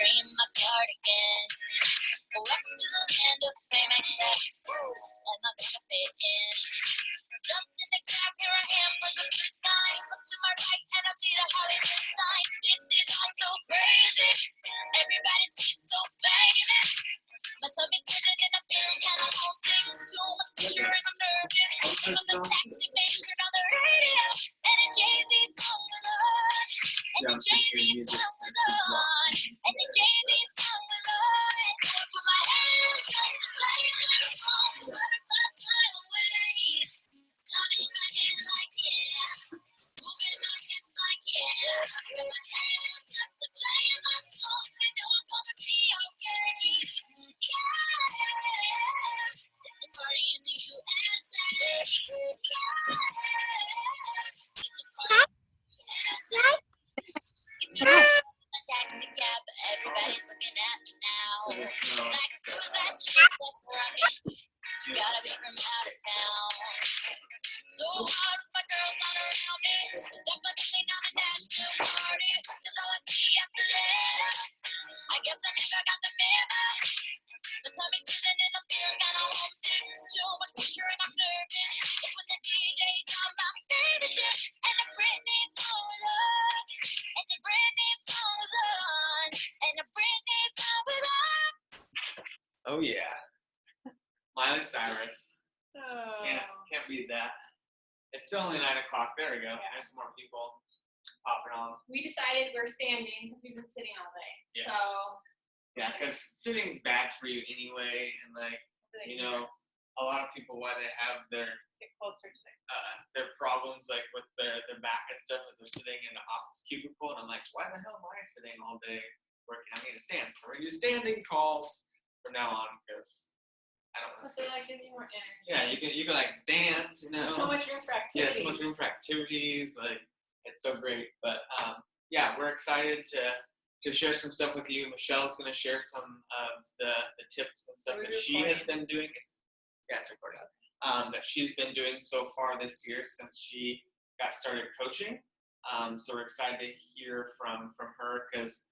dream, my cardigan. Welcome to the land of fame excess. Am I gonna fit in? Jumped in the cab, here I am for the first time. Look to my right and I see the Hollywood sign. This is all so crazy. Everybody seems so famous. My tummy's turning and I'm feeling kinda homesick. Too much pressure and I'm nervous. Cause I'm the taxi man, turn on the radio. And the Jay-Z song was on. And the Jay-Z song was on. And the Jay-Z song was on. So I put my hands up to play my song. Butterflies fly away. Nodding my head like yeah. Moving my hips like yeah. Got my hands up to play my song. I know I'm gonna be okay. Yeah. It's a party in the USA. Yeah. It's a party in the USA. It's a taxi cab, but everybody's looking at me now. Like, who's that chick that's rocking? You gotta be from out of town. So hard, my girls not around me. It's definitely not a Nashville party. Cause all I see after that, I guess I never got the memo. The tummy's turning and I'm feeling kinda homesick. Too much pressure and I'm nervous. It's when the DJ got my favorite tip. And the Britney song was on. And the Britney song was on. And the Britney song was on. Oh yeah. Miley Cyrus. Oh. Can't beat that. It's still only 9 o'clock. There we go. Yeah. There's some more people popping on. We decided we're standing because we've been sitting all day. Yeah. So Yeah, because sitting's bad for you anyway, and like, you know, a lot of people, why they have get closer to their problems like with their back and stuff is they're sitting in an office cubicle, and I'm like, why the hell am I sitting all day working? I need to stand. So we're gonna do standing calls from now on because I don't want to sit. Like gives you more energy. Yeah, you can like dance, you know. So much room for activities. Yeah, so much room for activities. Like, it's so great. But yeah, we're excited to share some stuff with you. Michelle's going to share some of the tips and stuff that she has been doing. Yeah, it's recording. That she's been doing so far this year since she got started coaching. So we're excited to hear from her because,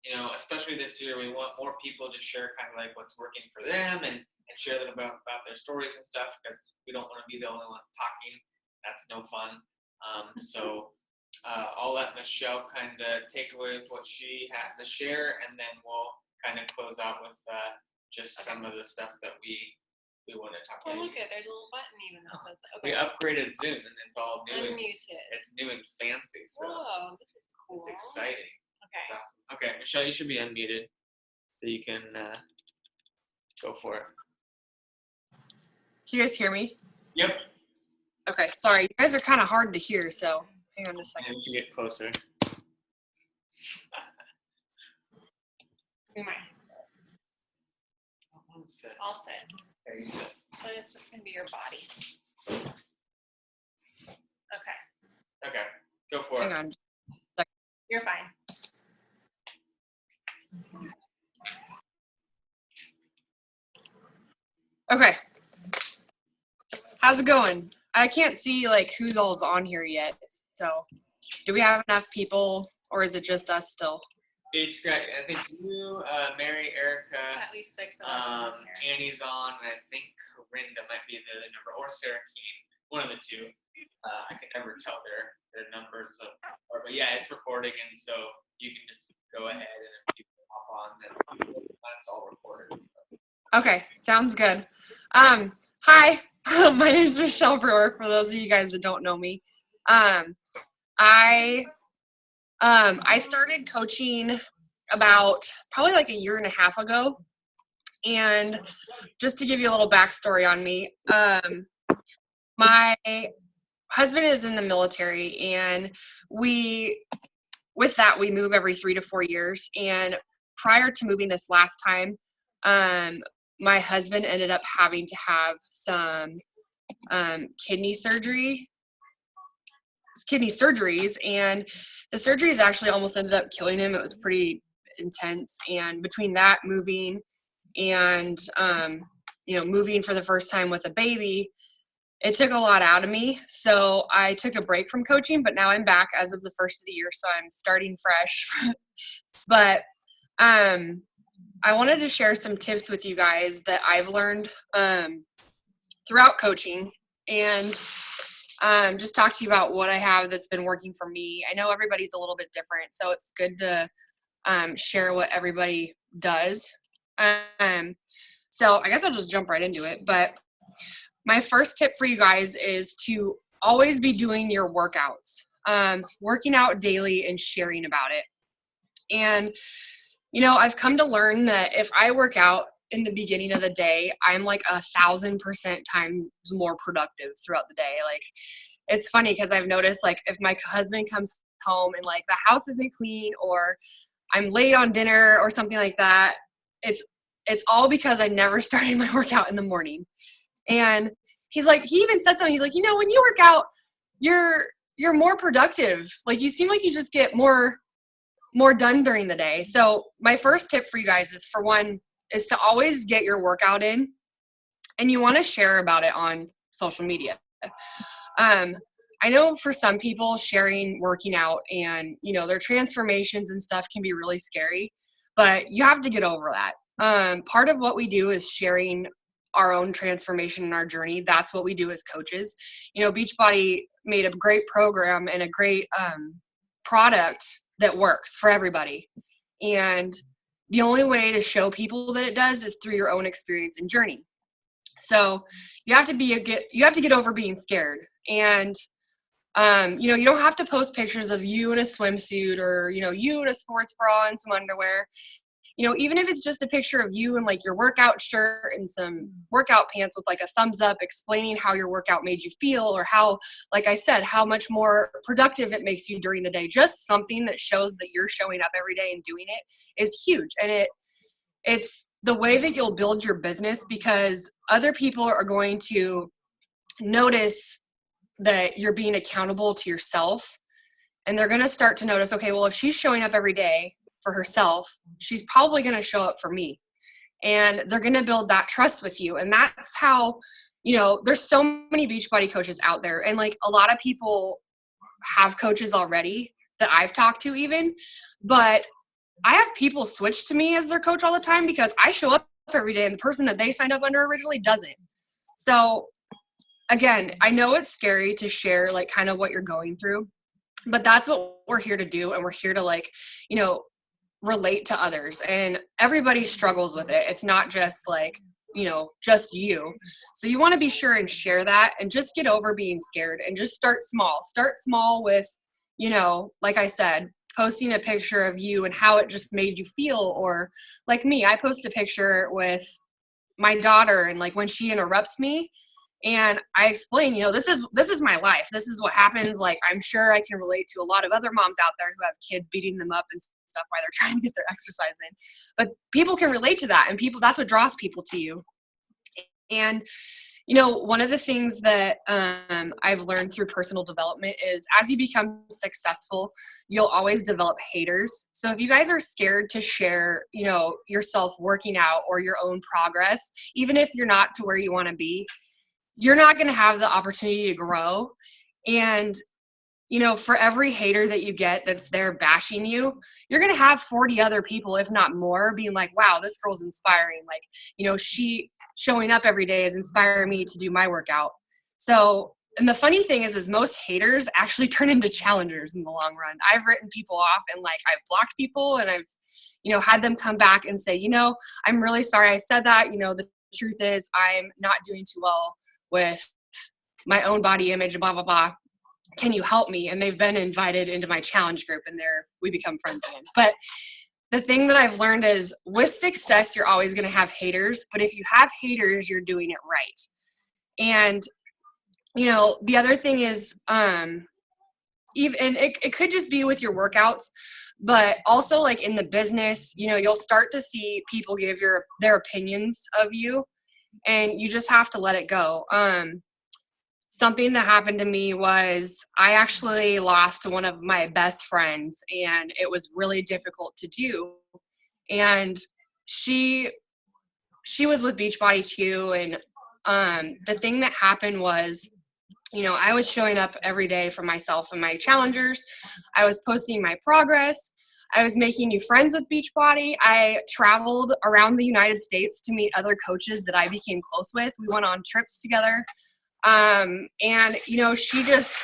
you know, especially this year, we want more people to share kind of like what's working for them and share them about their stories and stuff because we don't want to be the only ones talking. That's no fun. So I'll let Michelle kind of take away with what she has to share, and then we'll kind of close out with just some of the stuff that we want to talk about. Oh, look at there's a little button even that says that. We upgraded Zoom, and it's all new. Unmuted. It's new and fancy, so Whoa, this is cool. it's exciting. Okay. It's awesome. Okay, Michelle, you should be unmuted, so you can go for it. Can you guys hear me? Yep. Okay, sorry. You guys are kind of hard to hear, so hang on just a second. And you can get closer. We might. Sit. I'll sit. There you sit. But it's just going to be your body. Okay. Okay, go for Hang it. on. You're fine. Okay. How's it going? I can't see like who's all's on here yet. So, do we have enough people, or is it just us still? It's great. I think you, Mary, Erica, At least 6 of us in here. Annie's on, and I think Corinda might be the other number, or Sarah Keene, one of the two. I can never tell their numbers. But yeah, it's recording, and so you can just go ahead and if people hop on, then that's all recorded. So. Okay, sounds good. Hi, my name is Michelle Brewer. For those of you guys that don't know me, I started coaching about probably like a year and a half ago, and just to give you a little backstory on me, my husband is in the military, and we move every 3 to 4 years. And prior to moving this last time, my husband ended up having to have some kidney surgeries, and the surgeries actually almost ended up killing him. It was pretty intense. And between that, moving, and moving for the first time with a baby, it took a lot out of me. So I took a break from coaching, but now I'm back as of the first of the year, so I'm starting fresh. But I wanted to share some tips with you guys that I've learned throughout coaching, and just talk to you about what I have that's been working for me. I know everybody's a little bit different, so it's good to share what everybody does. So I guess I'll just jump right into it. But my first tip for you guys is to always be doing your workouts, working out daily and sharing about it. And, I've come to learn that if I work out in the beginning of the day, I'm like 1,000% times more productive throughout the day. Like, it's funny because I've noticed, like, if my husband comes home and like the house isn't clean, or I'm late on dinner or something like that, it's all because I never started my workout in the morning. And he even said something. He's like, when you work out, you're more productive. Like, you seem like you just get more done during the day. So my first tip for you guys is to always get your workout in, and you want to share about it on social media. I know for some people, sharing working out and their transformations and stuff can be really scary, but you have to get over that. Part of what we do is sharing our own transformation in our journey. That's what we do as coaches. Beachbody made a great program and a great product that works for everybody. And the only way to show people that it does is through your own experience and journey. So you have to get over being scared. And you don't have to post pictures of you in a swimsuit, or you in a sports bra and some underwear. Even if it's just a picture of you in like your workout shirt and some workout pants with like a thumbs up explaining how your workout made you feel, or how, like I said, how much more productive it makes you during the day. Just something that shows that you're showing up every day and doing it is huge. And it's the way that you'll build your business, because other people are going to notice that you're being accountable to yourself, and they're going to start to notice, okay, well, if she's showing up every day for herself, she's probably going to show up for me. And they're going to build that trust with you. And that's how, there's so many Beachbody coaches out there. And like a lot of people have coaches already that I've talked to even, but I have people switch to me as their coach all the time because I show up every day and the person that they signed up under originally doesn't. So again, I know it's scary to share like kind of what you're going through, but that's what we're here to do. And we're here to like, relate to others, and everybody struggles with it. It's not just like, just you. So you want to be sure and share that, and just get over being scared, and just start small with, like I said, posting a picture of you and how it just made you feel. Or like me, I post a picture with my daughter, and like when she interrupts me, and I explain, this is my life. This is what happens. Like, I'm sure I can relate to a lot of other moms out there who have kids beating them up and stuff while they're trying to get their exercise in. But people can relate to that, and that's what draws people to you. And, one of the things that I've learned through personal development is, as you become successful, you'll always develop haters. So if you guys are scared to share, yourself working out or your own progress, even if you're not to where you want to be, you're not going to have the opportunity to grow. And, for every hater that you get that's there bashing you, you're going to have 40 other people, if not more, being like, wow, this girl's inspiring. Like, she showing up every day is inspiring me to do my workout. So, and the funny thing is most haters actually turn into challengers in the long run. I've written people off, and like I've blocked people, and I've, had them come back and say, I'm really sorry I said that. The truth is I'm not doing too well with my own body image, blah, blah, blah. Can you help me? And they've been invited into my challenge group, and we become friends again. But the thing that I've learned is, with success, you're always going to have haters. But if you have haters, you're doing it right. And, the other thing is, even, and it could just be with your workouts, but also like in the business, you'll start to see people give their opinions of you, and you just have to let it go. Something that happened to me was, I actually lost one of my best friends, and it was really difficult to do. And she was with Beachbody too. And the thing that happened was, I was showing up every day for myself and my challengers. I was posting my progress. I was making new friends with Beachbody. I traveled around the United States to meet other coaches that I became close with. We went on trips together. And, she just,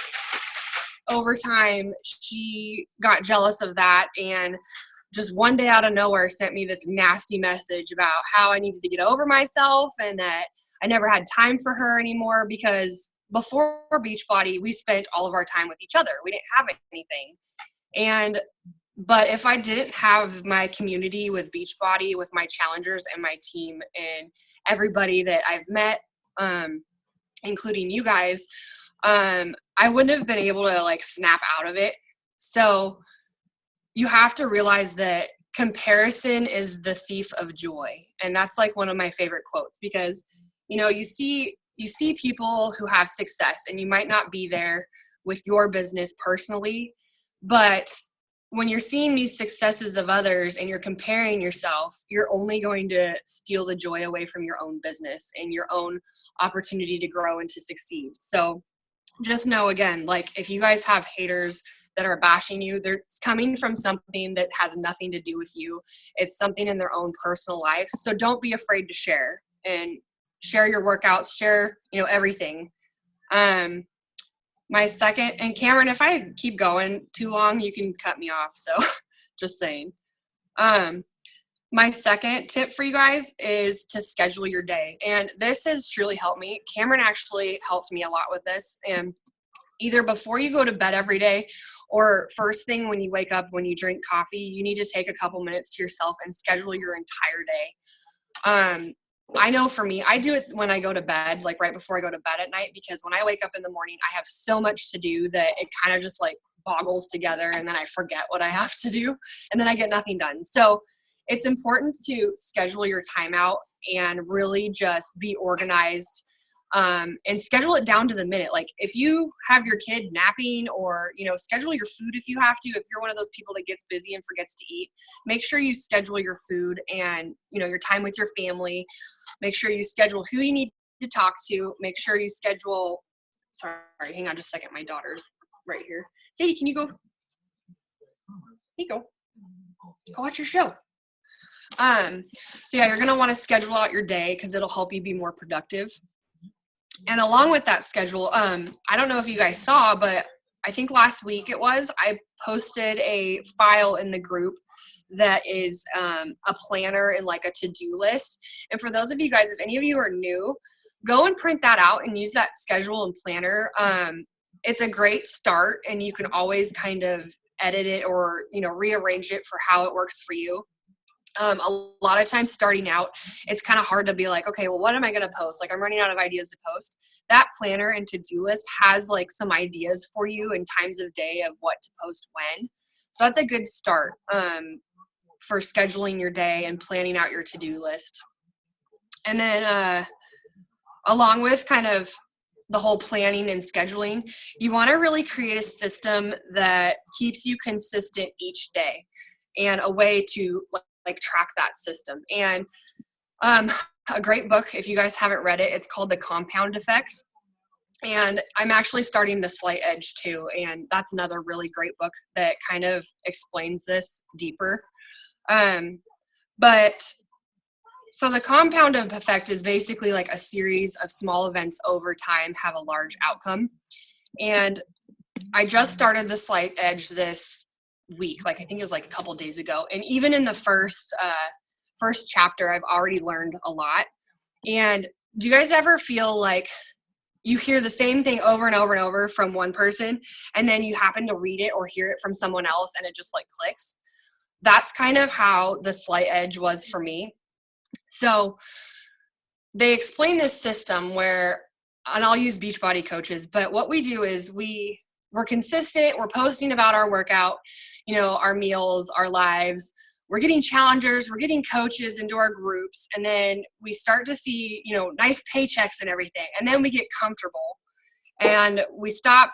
over time, she got jealous of that and just one day out of nowhere sent me this nasty message about how I needed to get over myself and that I never had time for her anymore, because before Beachbody, we spent all of our time with each other. We didn't have anything. But if I didn't have my community with Beachbody, with my challengers and my team and everybody that I've met, including you guys, I wouldn't have been able to snap out of it. So you have to realize that comparison is the thief of joy. And that's one of my favorite quotes, because, you see people who have success and you might not be there with your business personally, but when you're seeing these successes of others and you're comparing yourself, you're only going to steal the joy away from your own business and your own opportunity to grow and to succeed. So just know, again, if you guys have haters that are bashing you, they're coming from something that has nothing to do with you. It's something in their own personal life. So don't be afraid to share, and share your workouts, share, everything. My second, and Cameron, if I keep going too long, you can cut me off. So just saying. My second tip for you guys is to schedule your day. And this has truly helped me. Cameron actually helped me a lot with this. And either before you go to bed every day or first thing when you wake up, when you drink coffee, you need to take a couple minutes to yourself and schedule your entire day. I know for me, I do it when I go to bed, right before I go to bed at night, because when I wake up in the morning, I have so much to do that it kind of just boggles together, and then I forget what I have to do, and then I get nothing done. So it's important to schedule your time out and really just be organized, and schedule it down to the minute. If you have your kid napping, or, schedule your food if you have to. If you're one of those people that gets busy and forgets to eat, make sure you schedule your food and, your time with your family. Make sure you schedule who you need to talk to. Make sure you schedule, sorry, hang on just a second. My daughter's right here. Sadie, can you go? Here you go. Go watch your show. So yeah, you're going to want to schedule out your day because it'll help you be more productive. And along with that schedule, I don't know if you guys saw, but I think last week I posted a file in the group that is a planner and a to-do list. And for those of you guys, if any of you are new, go and print that out and use that schedule and planner. It's a great start, and you can always kind of edit it or, rearrange it for how it works for you. A lot of times starting out, it's kind of hard to be okay, well, what am I going to post? I'm running out of ideas to post. That planner and to-do list has some ideas for you and times of day of what to post when. So that's a good start for scheduling your day and planning out your to-do list. And then along with kind of the whole planning and scheduling, you want to really create a system that keeps you consistent each day, and a way to track that system. And a great book, if you guys haven't read it, it's called The Compound Effect. And I'm actually starting The Slight Edge too, and that's another really great book that kind of explains this deeper. So the compound effect is basically a series of small events over time have a large outcome. And I just started The Slight Edge this week, I think it was a couple days ago, and even in the first chapter I've already learned a lot. And do you guys ever feel you hear the same thing over and over and over from one person, and then you happen to read it or hear it from someone else and it just clicks? That's kind of how The Slight Edge was for me. So they explain this system where, and I'll use Beachbody coaches, but what we do is we're consistent, we're posting about our workout, our meals, our lives. We're getting challengers, we're getting coaches into our groups, and then we start to see, nice paychecks and everything. And then we get comfortable and we stop,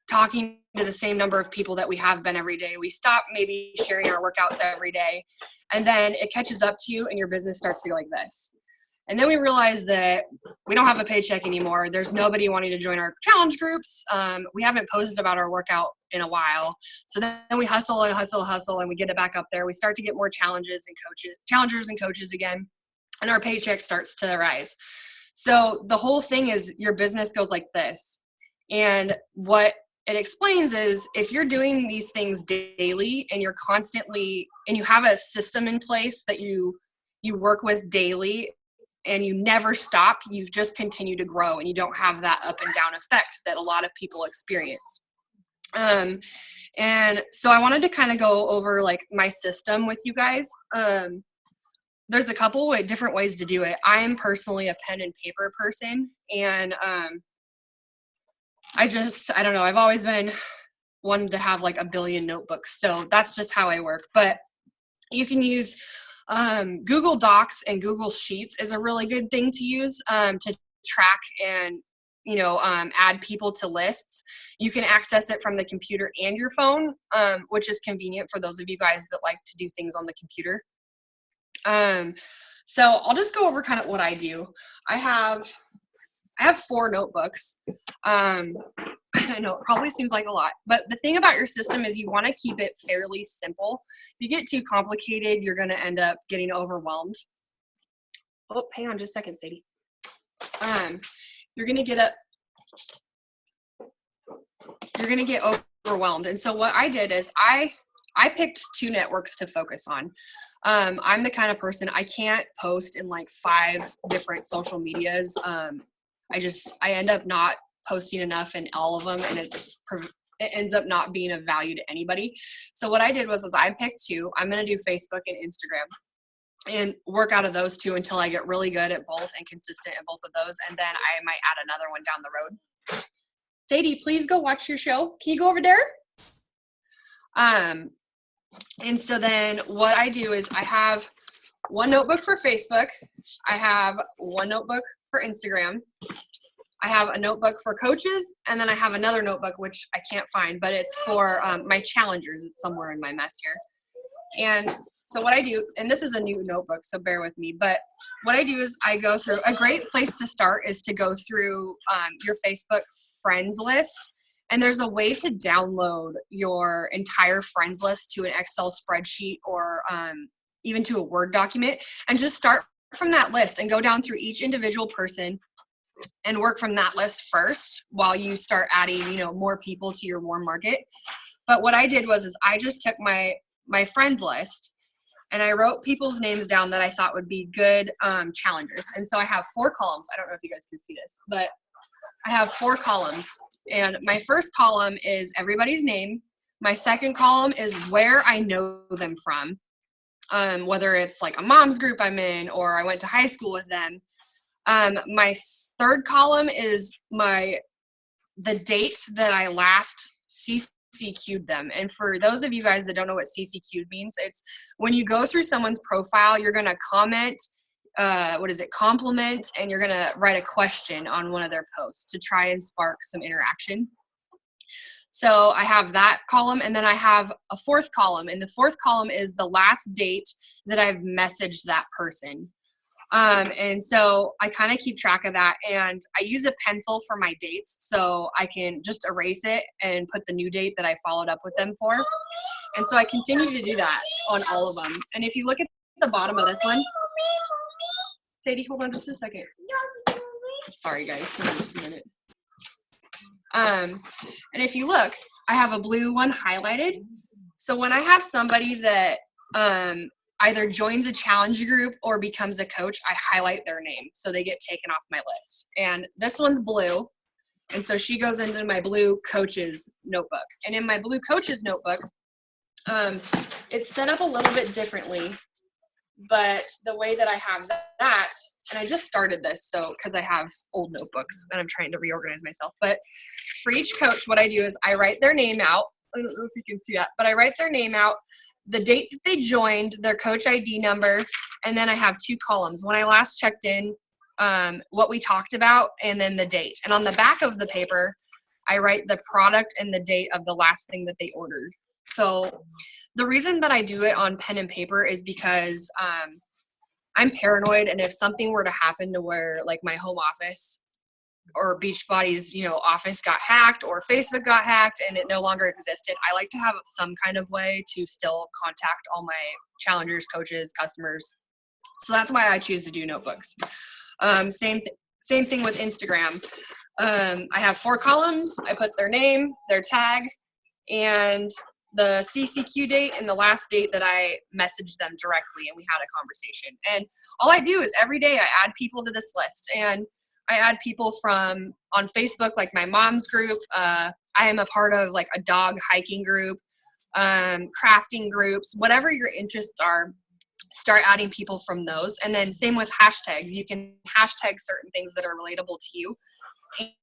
talking to the same number of people that we have been every day. We stop maybe sharing our workouts every day. And then it catches up to you and your business starts to go like this. And then we realize that we don't have a paycheck anymore. There's nobody wanting to join our challenge groups. We haven't posted about our workout in a while. So then we hustle and hustle, and we get it back up there. We start to get more challengers and coaches again, and our paycheck starts to rise. So the whole thing is your business goes like this. And what it explains is if you're doing these things daily and you're constantly, and you have a system in place that you work with daily, and you never stop, you just continue to grow, and you don't have that up and down effect that a lot of people experience. And so I wanted to kind of go over like my system with you guys. There's a couple of different ways to do it. I am personally a pen and paper person, and I don't know, I've always been wanted to have like a billion notebooks. So that's just how I work. But you can use Google Docs and Google Sheets is a really good thing to use to track and, add people to lists. You can access it from the computer and your phone, which is convenient for those of you guys that like to do things on the computer. So I'll just go over kind of what I do. I have 4 notebooks. I know it probably seems like a lot, but the thing about your system is you want to keep it fairly simple. If you get too complicated, you're going to end up getting overwhelmed. Oh, hang on just a second, Sadie. You're going to get overwhelmed. And so what I did is I picked 2 networks to focus on. I'm the kind of person, I can't post in like 5 different social medias. I end up not posting enough in all of them, and it ends up not being of value to anybody. So what I did was I picked 2. I'm going to do Facebook and Instagram and work out of those 2 until I get really good at both and consistent at both of those. And then I might add another one down the road. Sadie, please go watch your show. Can you go over there? And so then what I do is I have 1 notebook for Facebook. I have 1 notebook for Instagram. I have a notebook for coaches, and then I have another notebook, which I can't find, but it's for my challengers. It's somewhere in my mess here. And so what I do, and this is a new notebook, so bear with me, but what I do is I go through, a great place to start is to go through your Facebook friends list. And there's a way to download your entire friends list to an Excel spreadsheet or even to a Word document, and just start from that list and go down through each individual person and work from that list first while you start adding, more people to your warm market. But what I did was I just took my friends list and I wrote people's names down that I thought would be good challengers. And so I have 4 columns. I don't know if you guys can see this, but I have 4 columns. And my first column is everybody's name. My second column is where I know them from, whether it's like a mom's group I'm in or I went to high school with them. My third column is the date that I last CCQ'd them. And for those of you guys that don't know what CCQ'd means, it's when you go through someone's profile, you're going to comment, compliment, and you're going to write a question on one of their posts to try and spark some interaction. So I have that column, and then I have a 4th column, and the 4th column is the last date that I've messaged that person. And so I kind of keep track of that, and I use a pencil for my dates so I can just erase it and put the new date that I followed up with them for. And so I continue to do that on all of them. And if you look at the bottom of this one, Sadie, hold on just a second. Sorry guys, hold on just a minute. And if you look, I have a blue one highlighted. So when I have somebody that either joins a challenge group or becomes a coach, I highlight their name so they get taken off my list. And this one's blue, and so she goes into my blue coaches notebook. And in my blue coaches notebook, it's set up a little bit differently, but the way that I have that, and I just started this because I have old notebooks and I'm trying to reorganize myself, but for each coach, what I do is I write their name out. I don't know if you can see that, but I write their name out, the date that they joined, their coach ID number, and then I have 2 columns. When I last checked in, what we talked about, and then the date. And on the back of the paper, I write the product and the date of the last thing that they ordered. So the reason that I do it on pen and paper is because I'm paranoid, and if something were to happen to where like my home office or Beachbody's, office got hacked or Facebook got hacked and it no longer existed, I like to have some kind of way to still contact all my challengers, coaches, customers. So that's why I choose to do notebooks. Same thing with Instagram. I have 4 columns. I put their name, their tag, and the CCQ date and the last date that I messaged them directly and we had a conversation. And all I do is every day I add people to this list, and I add people from on Facebook, like my mom's group. I am a part of like a dog hiking group, crafting groups, whatever your interests are. Start adding people from those. And then same with hashtags. You can hashtag certain things that are relatable to you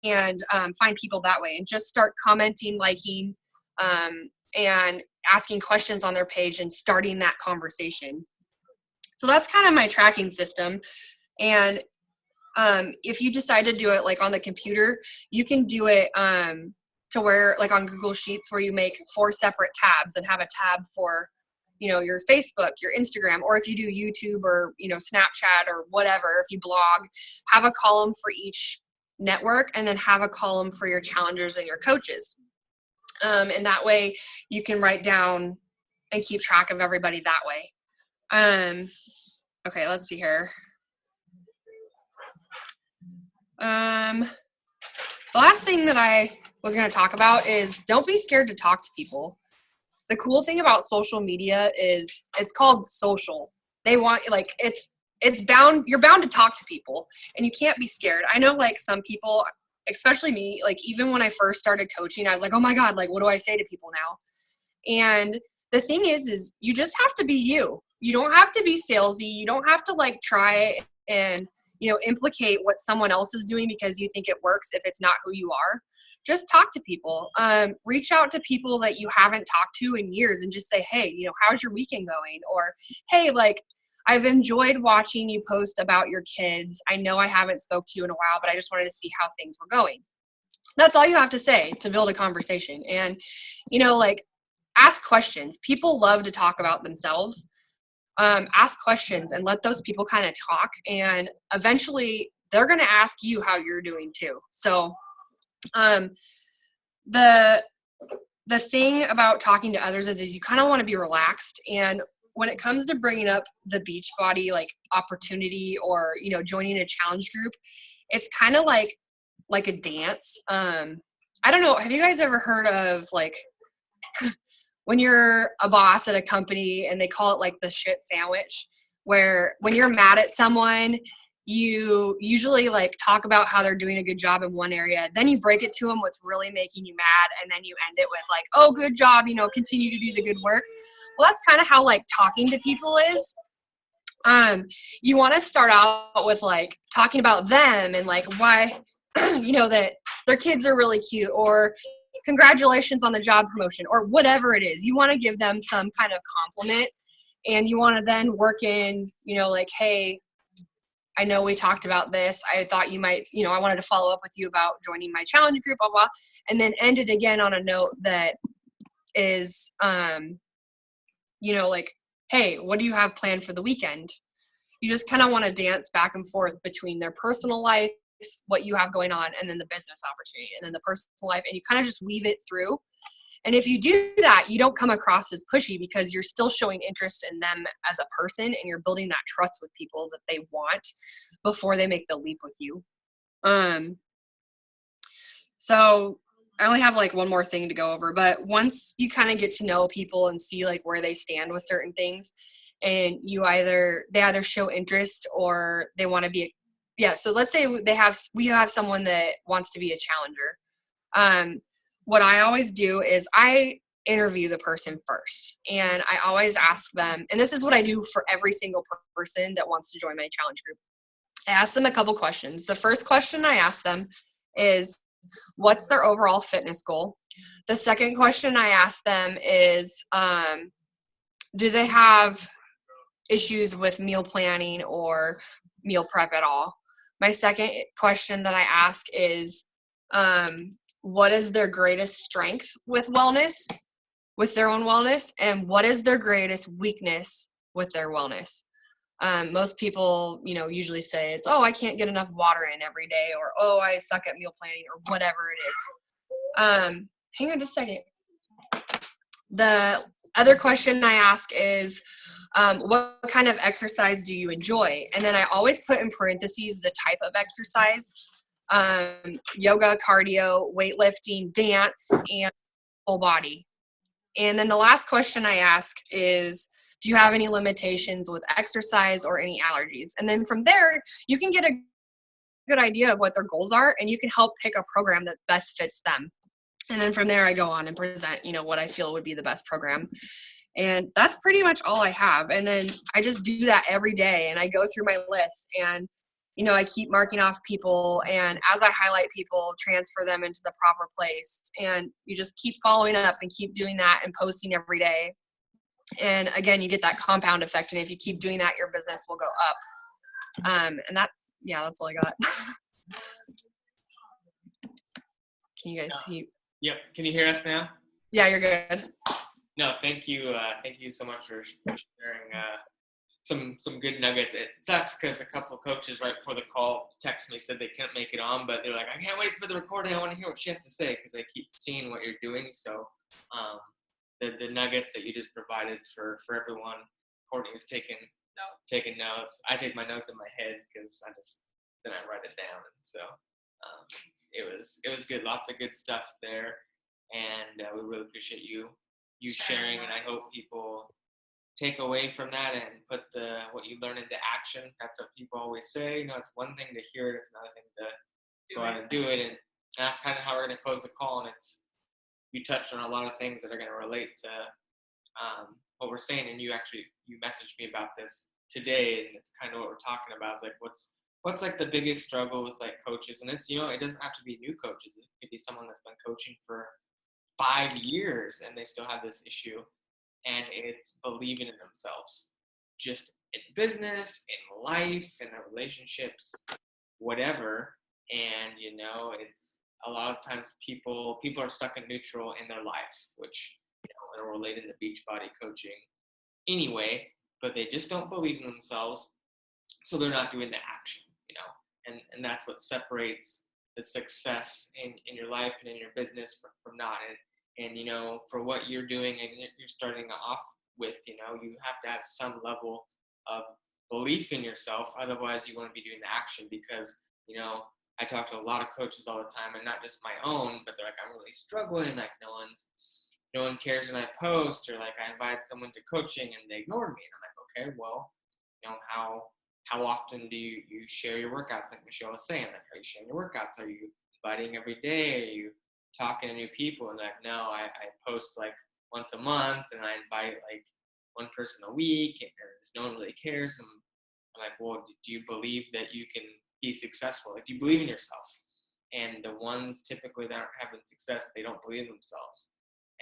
and find people that way, and just start commenting, liking, and asking questions on their page and starting that conversation. So that's kind of my tracking system. And if you decide to do it like on the computer, you can do it to where like on Google Sheets where you make 4 separate tabs and have a tab for your Facebook, your Instagram, or if you do YouTube or Snapchat or whatever, if you blog, have a column for each network and then have a column for your challengers and your coaches. And that way you can write down and keep track of everybody that way. Okay, let's see here. The last thing that I was going to talk about is don't be scared to talk to people. The cool thing about social media is it's called social. They want it's bound, you're bound to talk to people and you can't be scared. I know like some people, especially me, like even when I first started coaching, I was like, oh my God, like what do I say to people now? And the thing is you just have to be you. You don't have to be salesy. You don't have to like try and implicate what someone else is doing because you think it works if it's not who you are. Just talk to people. Reach out to people that you haven't talked to in years and just say, hey, how's your weekend going? Or, hey, like, I've enjoyed watching you post about your kids. I know I haven't spoke to you in a while, but I just wanted to see how things were going. That's all you have to say to build a conversation. And, like, ask questions. People love to talk about themselves. Ask questions and let those people kind of talk, and eventually they're going to ask you how you're doing too. So the thing about talking to others is you kind of want to be relaxed. And when it comes to bringing up the Beachbody like opportunity or joining a challenge group, it's kind of like a dance. I don't know, have you guys ever heard of like when you're a boss at a company and they call it like the shit sandwich, where when you're mad at someone, you usually like talk about how they're doing a good job in one area, then you break it to them what's really making you mad, and then you end it with like, oh, good job, continue to do the good work. Well, that's kind of how like talking to people is. You want to start out with like talking about them and like why that their kids are really cute, or congratulations on the job promotion, or whatever it is. You want to give them some kind of compliment, and you want to then work in, like, hey, I know we talked about this. I thought you might, I wanted to follow up with you about joining my challenge group, blah, blah, and then end it again on a note that is, like, hey, what do you have planned for the weekend? You just kind of want to dance back and forth between their personal life, what you have going on, and then the business opportunity, and then the personal life, and you kind of just weave it through. And if you do that, you don't come across as pushy because you're still showing interest in them as a person, and you're building that trust with people that they want before they make the leap with you. So I only have like one more thing to go over, but once you kind of get to know people and see like where they stand with certain things, and they either show interest or they want to be so let's say we have someone that wants to be a challenger. What I always do is I interview the person first, and I always ask them, and this is what I do for every single person that wants to join my challenge group. I ask them a couple questions. The first question I ask them is, what's their overall fitness goal? The second question I ask them is, do they have issues with meal planning or meal prep at all? My second question that I ask is, what is their greatest strength with wellness, with their own wellness, and what is their greatest weakness with their wellness? Most people, usually say it's, oh, I can't get enough water in every day, or, oh, I suck at meal planning, or whatever it is. Hang on just a second. The other question I ask is, what kind of exercise do you enjoy? And then I always put in parentheses the type of exercise, yoga, cardio, weightlifting, dance, and full body. And then the last question I ask is, do you have any limitations with exercise or any allergies? And then from there, you can get a good idea of what their goals are, and you can help pick a program that best fits them. And then from there, I go on and present, what I feel would be the best program. And that's pretty much all I have. And then I just do that every day, and I go through my list, and I keep marking off people, and as I highlight people, transfer them into the proper place. And you just keep following up and keep doing that and posting every day. And again, you get that compound effect. And if you keep doing that, your business will go up. And that's all I got. Can you guys see? Yep. Can you hear us now? Yeah, you're good. No, thank you. Thank you so much for sharing some good nuggets. It sucks because a couple of coaches right before the call texted me, said they couldn't make it on, but they're like, I can't wait for the recording. I want to hear what she has to say, because I keep seeing what you're doing. So the nuggets that you just provided for everyone. Courtney was taking notes. I take my notes in my head because then I write it down. And so it was good. Lots of good stuff there, and we really appreciate you sharing. And I hope people take away from that and put what you learn into action. That's what people always say. It's one thing to hear it, it's another thing to go out and do it. And that's kind of how we're going to close the call. And you touched on a lot of things that are going to relate to what we're saying. And you messaged me about this today, and it's kind of what we're talking about. It's like, what's like the biggest struggle with like coaches? And it's, it doesn't have to be new coaches. It could be someone that's been coaching for 5 years and they still have this issue. And it's believing in themselves, just in business, in life, in their relationships, whatever. And it's a lot of times people are stuck in neutral in their life, which it'll relate into Beachbody coaching anyway. But they just don't believe in themselves, so they're not doing the action. And that's what separates the success in your life and in your business from not. And for what you're doing and you're starting off with, you have to have some level of belief in yourself. Otherwise, you want to be doing the action, because, I talk to a lot of coaches all the time, and not just my own, but they're like, I'm really struggling. Like no one cares when I post, or like I invited someone to coaching and they ignored me. And I'm like, okay, well, how often do you share your workouts? Like Michelle was saying, like, are you sharing your workouts? Are you inviting every day? Are you talking to new people? And like, no, I post like once a month, and I invite like one person a week, and no one really cares. And I'm like, well, do you believe that you can be successful? Like, do you believe in yourself? And the ones typically that aren't having success, they don't believe in themselves.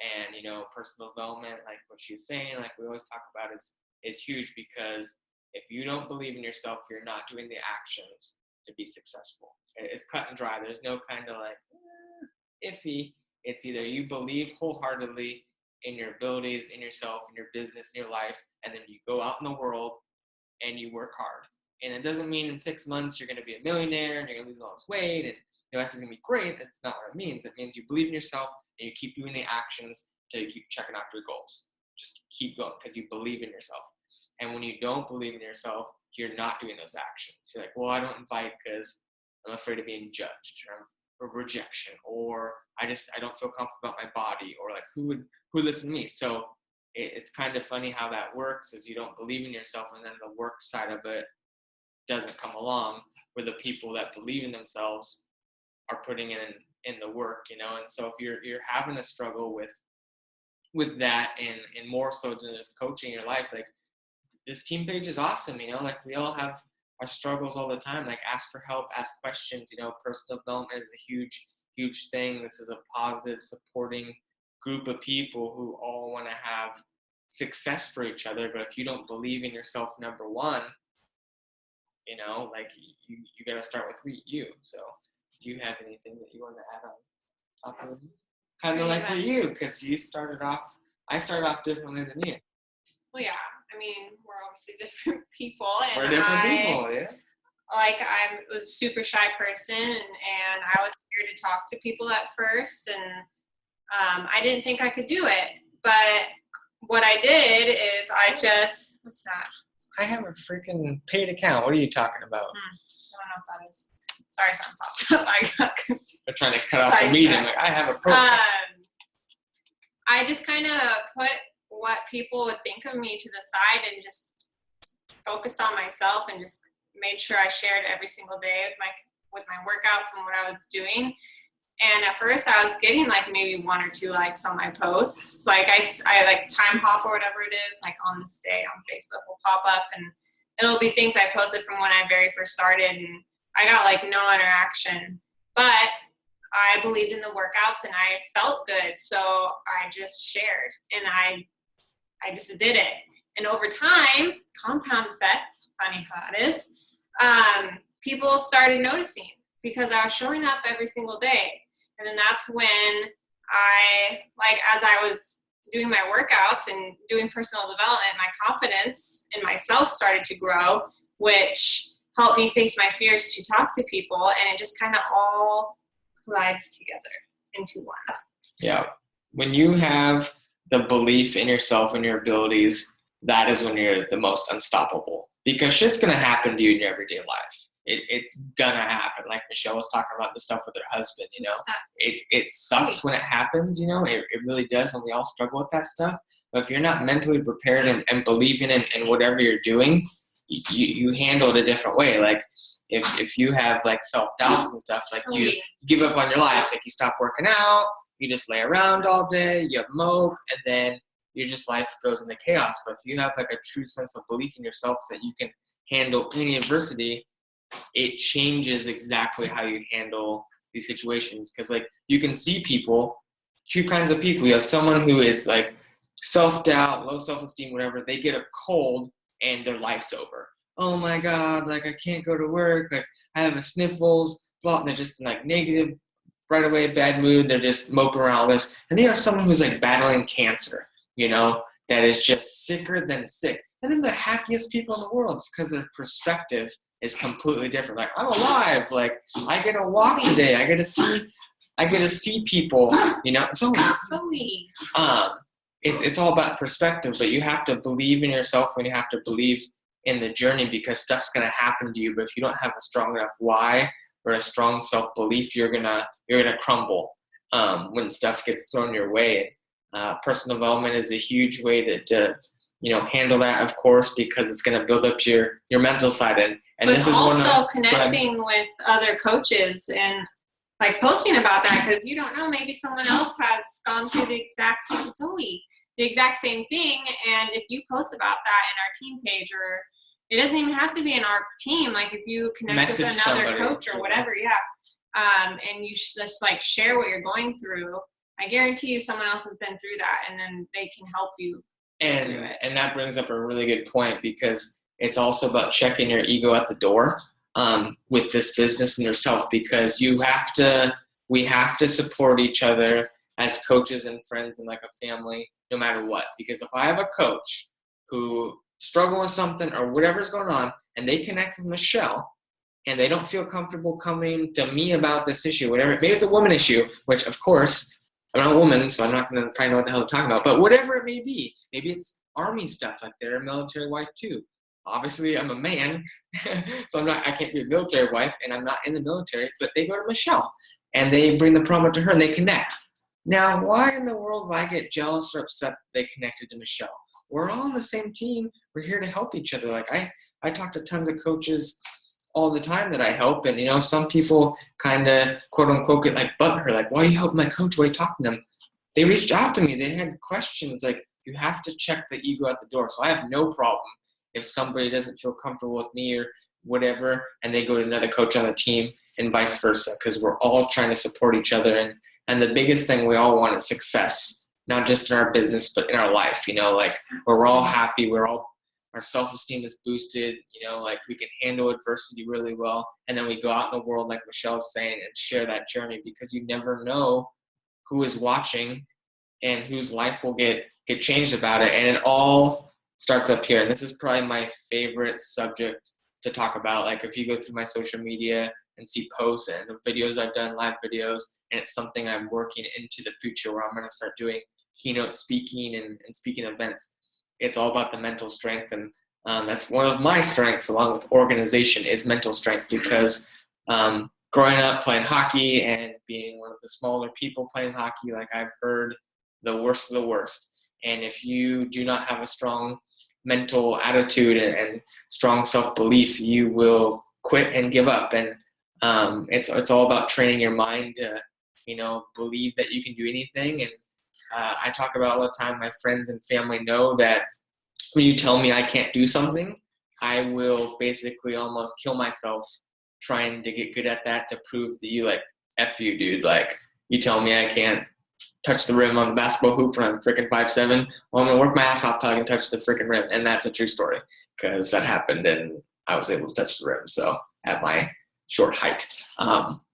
And personal development, like what she was saying, like we always talk about, is huge, because if you don't believe in yourself, you're not doing the actions to be successful. It's cut and dry. There's no kind of like iffy. It's either you believe wholeheartedly in your abilities, in yourself, in your business, in your life, and then you go out in the world and you work hard. And it doesn't mean in 6 months you're going to be a millionaire and you're going to lose all this weight and your life is going to be great. That's not what it means. It means you believe in yourself and you keep doing the actions until you keep checking off your goals. Just keep going because you believe in yourself. And when you don't believe in yourself, you're not doing those actions. You're like, well, I don't invite because I'm afraid of being judged or rejection, or I don't feel comfortable about my body, or like who would listen to me. So it's kind of funny how that works, is you don't believe in yourself, and then the work side of it doesn't come along, where the people that believe in themselves are putting in the work, And so if you're having a struggle with that, and more so than just coaching your life, like this team page is awesome, like we all have our struggles all the time. Like ask for help, ask questions. Personal development is a huge thing. This is a positive, supporting group of people who all want to have success for each other. But if you don't believe in yourself, number one, like you got to start with you. So do you have anything that you want to add on top of it? Kind of like for you, because I started off differently than you. Well, yeah, I mean, we're obviously different people, and We're different people, yeah. I was a super shy person, and I was scared to talk to people at first, and I didn't think I could do it. But what I did is what's that? I have a freaking paid account. What are you talking about? I don't know what that is. Sorry, something popped up. I got They're trying to cut off the meeting. Like, I have a profile. I just kind of put what people would think of me to the side and just focused on myself and just made sure I shared every single day with my workouts and what I was doing. And at first I was getting like maybe 1 or 2 likes on my posts. Like I like time hop or whatever it is, like on this day on Facebook will pop up and it'll be things I posted from when I very first started, and I got like no interaction. But I believed in the workouts and I felt good. So I just shared and I just did it. And over time, compound effect, funny how that is, people started noticing because I was showing up every single day. And then that's when as I was doing my workouts and doing personal development, my confidence in myself started to grow, which helped me face my fears to talk to people. And it just kind of all collides together into one. Yeah. When you have the belief in yourself and your abilities, that is when you're the most unstoppable. Because shit's going to happen to you in your everyday life. It's going to happen. Like Michelle was talking about the stuff with her husband, you know. It sucks when it happens, you know. It really does, and we all struggle with that stuff. But if you're not mentally prepared and believing in whatever you're doing, you handle it a different way. Like if you have like self-doubts and stuff, like you give up on your life, like you stop working out, you just lay around all day, you mope, and then your just life goes into chaos. But if you have like a true sense of belief in yourself that you can handle any adversity, it changes exactly how you handle these situations. Because like you can see people, 2 kinds of people. You have someone who is like self-doubt, low self-esteem, whatever. They get a cold and their life's over. Oh my God, like I can't go to work, like I have a sniffles, blah, and they're just in like negative, right away, bad mood. They're just moping around all this. And then you have someone who's like battling cancer, you know, that is just sicker than sick. And then the happiest people in the world is because their perspective is completely different. Like, I'm alive. Like, I get to walk today. I get to see people, you know. So it's all about perspective, but you have to believe in yourself and you have to believe in the journey, because stuff's going to happen to you. But if you don't have a strong enough why or a strong self-belief, you're gonna crumble when stuff gets thrown your way. Personal development is a huge way to you know, handle that, of course, because it's going to build up your mental side. And but this is also connecting with other coaches and like posting about that, because you don't know, maybe someone else has gone through the exact same thing. And if you post about that in our team page, or it doesn't even have to be in our team, like if you connect with another coach or whatever, and you just like share what you're going through, I guarantee you someone else has been through that, and then they can help you. And that brings up a really good point, because it's also about checking your ego at the door with this business and yourself, because we have to support each other as coaches and friends and like a family, no matter what. Because if I have a coach who struggles with something or whatever's going on, and they connect with Michelle, and they don't feel comfortable coming to me about this issue, whatever, maybe it's a woman issue, which of course, I'm not a woman, so I'm not going to probably know what the hell I'm talking about. But whatever it may be, maybe it's Army stuff, like they're a military wife too. Obviously, I'm a man, so I can't be a military wife, and I'm not in the military. But they go to Michelle, and they bring the problem up to her, and they connect. Now, why in the world would I get jealous or upset that they connected to Michelle? We're all on the same team. We're here to help each other. Like I talk to tons of coaches all the time that I help, and you know, some people kind of quote unquote get like butthurt, like, why are you helping my coach? Why are you talking to them? They reached out to me. They had questions. Like, you have to check the ego at the door. So I have no problem if somebody doesn't feel comfortable with me or whatever, and they go to another coach on the team, and vice versa, because we're all trying to support each other. And the biggest thing we all want is success, not just in our business, but in our life. You know, like we're all happy. Our self-esteem is boosted, you know, like we can handle adversity really well. And then we go out in the world, like Michelle's saying, and share that journey, because you never know who is watching and whose life will get changed about it. And it all starts up here. And this is probably my favorite subject to talk about. Like if you go through my social media and see posts and the videos I've done, live videos, and it's something I'm working into the future where I'm going to start doing keynote speaking and speaking events. It's all about the mental strength. And that's one of my strengths, along with organization, is mental strength, because growing up playing hockey and being one of the smaller people playing hockey, like I've heard the worst of the worst. And if you do not have a strong mental attitude and strong self-belief, you will quit and give up. And it's all about training your mind to, believe that you can do anything. And I talk about all the time, my friends and family know that when you tell me I can't do something, I will basically almost kill myself trying to get good at that, to prove to you, like, F you, dude. Like, you tell me I can't touch the rim on the basketball hoop when I'm freaking 5'7", well, I'm going to work my ass off till I can touch the freaking rim. And that's a true story, because that happened and I was able to touch the rim, so at my short height.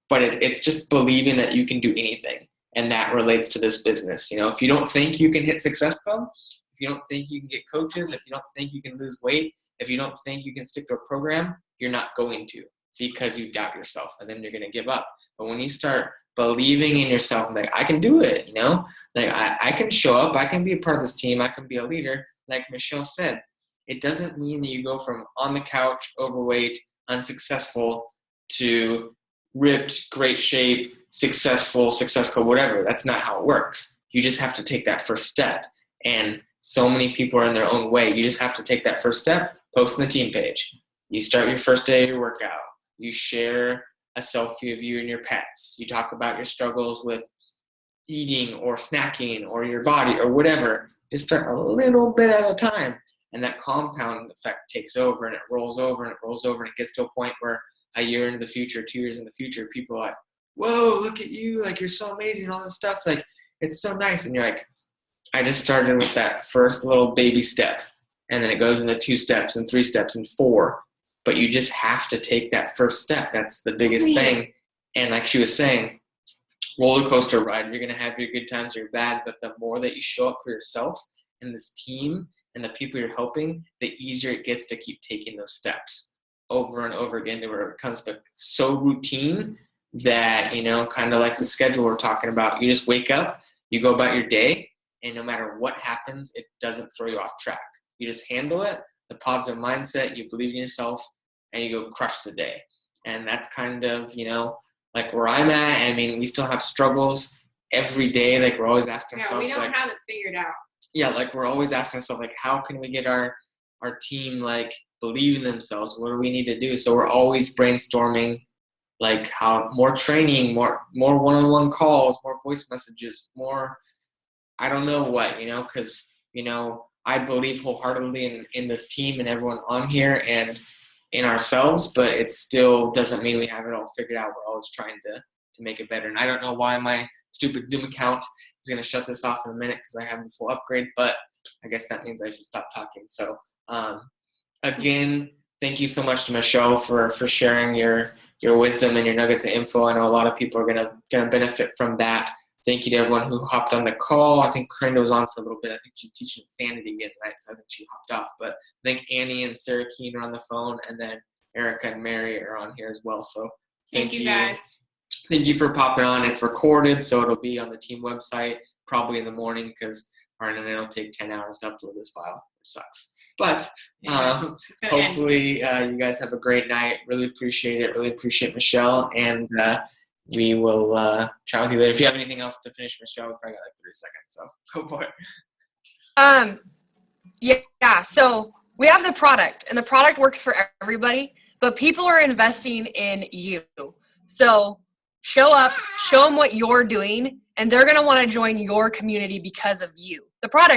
But it's just believing that you can do anything. And that relates to this business. If you don't think you can hit Success Club, if you don't think you can get coaches, if you don't think you can lose weight, if you don't think you can stick to a program, you're not going to, because you doubt yourself, and then you're going to give up. But when you start believing in yourself, like, I can do it, like I can show up, I can be a part of this team, I can be a leader, like Michelle said. It doesn't mean that you go from on the couch, overweight, unsuccessful, to ripped, great shape, successful, whatever. That's not how it works. You just have to take that first step. And so many people are in their own way. You just have to take that first step, post on the team page. You start your first day of your workout. You share a selfie of you and your pets. You talk about your struggles with eating or snacking or your body or whatever. Just start a little bit at a time. And that compound effect takes over, and it rolls over and it rolls over, and it gets to a point where a year into the future, 2 years in the future, people are like, whoa, look at you. Like, you're so amazing, all this stuff. Like, it's so nice. And you're like, I just started with that first little baby step. And then it goes into 2 steps and 3 steps and 4. But you just have to take that first step. That's the biggest thing. And like she was saying, roller coaster ride. You're going to have your good times or your bad, but the more that you show up for yourself and this team and the people you're helping, the easier it gets to keep taking those steps over and over again, to where it becomes so routine that, kind of like the schedule we're talking about. You just wake up, you go about your day, and no matter what happens, it doesn't throw you off track. You just handle it, the positive mindset, you believe in yourself, and you go crush the day. And that's kind of, like where I'm at. I mean, we still have struggles every day. Like, we're always asking ourselves, we don't have it figured out. Yeah, like, we're always asking ourselves, like, how can we get our team, like, believe in themselves? What do we need to do? So we're always brainstorming, like, how more training, more one-on-one calls, more voice messages, more, I don't know what, because, I believe wholeheartedly in this team and everyone on here and in ourselves, but it still doesn't mean we have it all figured out. We're always trying to make it better. And I don't know why my stupid Zoom account is going to shut this off in a minute, because I have the full upgrade, but I guess that means I should stop talking. So again, thank you so much to Michelle for sharing your wisdom and your nuggets of info. I know a lot of people are gonna benefit from that. Thank you to everyone who hopped on the call. I think Corinda was on for a little bit. I think she's teaching Sanity again tonight, so I think she hopped off. But I think Annie and Sarah Keene are on the phone, and then Erica and Mary are on here as well. So thank you guys. Thank you for popping on. It's recorded, so it'll be on the team website probably in the morning, because our internet will take 10 hours to upload this file, which sucks. But hopefully you guys have a great night. Really appreciate it. Really appreciate Michelle. And we will chat with you later. If you have anything else to finish, Michelle, we probably got like 3 seconds, so go for it. Yeah, so we have the product, and the product works for everybody, but people are investing in you. So show up, show them what you're doing, and they're going to want to join your community because of you. The product